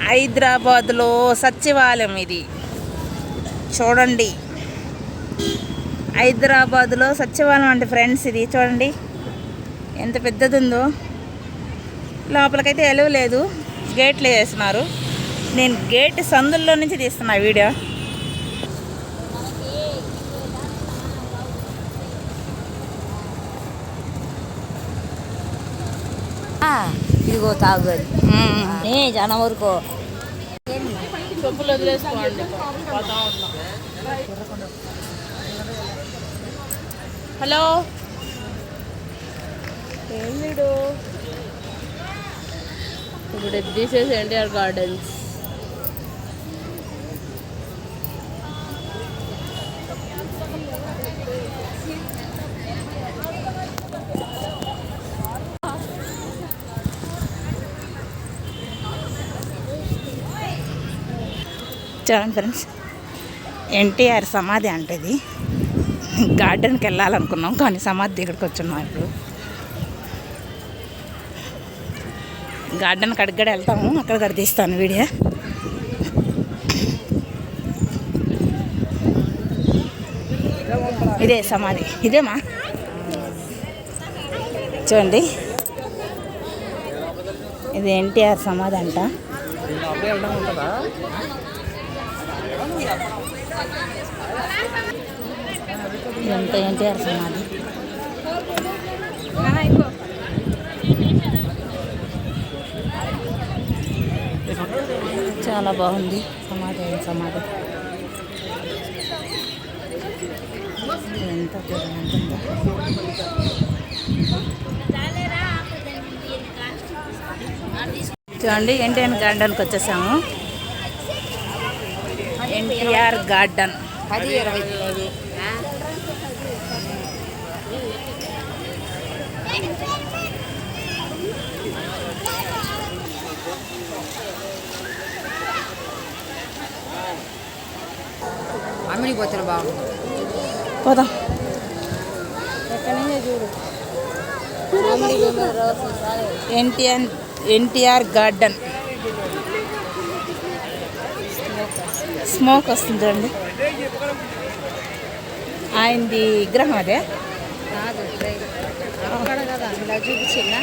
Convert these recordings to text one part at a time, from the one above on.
హైదరాబాద్లో సచివాలయం ఇది చూడండి. హైదరాబాద్లో సచివాలయం అంటే ఫ్రెండ్స్ ఇది చూడండి ఎంత పెద్దది ఉందో. లోపలికైతే ఎలవలేదు, గేట్లు వేస్తున్నారు. నేను గేట్ సందుల్లో నుంచి తీస్తున్నా వీడియో. ఇదిగో తాగుది జనం వరకు చెప్పులు వదిలేసుకోండి. హలో ఏం వీడు ఇప్పుడు దిస్ ఇస్ ఎన్టీఆర్ గార్డెన్స్. చూడండి ఫ్రెండ్స్, ఎన్టీఆర్ సమాధి అంటే ఇది. గార్డెన్కి వెళ్ళాలనుకున్నాం కానీ సమాధి దగ్గరికి వచ్చున్నాం. ఇప్పుడు గార్డెన్కి అడిగడ వెళ్తాము, అక్కడ తీస్తాను వీడియో. ఇదే సమాధి, ఇదేమా చూడండి, ఇది ఎన్టీఆర్ సమాధి అంట. ఇదంతా ఎన్టీఆర్ సమాధి. చాలా బాగుంది సమాధి. ఎంత చూడండి, ఎన్టీఆర్ గార్డెన్కి వచ్చేసాము. ఎన్టీఆర్ గార్డెన్ 10-20 అమ్మిడి పోతారు బాబు. పోదాం. ఎన్టీఆర్ గార్డెన్. స్మోక్ వస్తుంది చూడండి. ఆయనది విగ్రహం అదే కదా చూపించిందా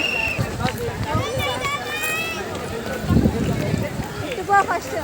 ఫస్ట్.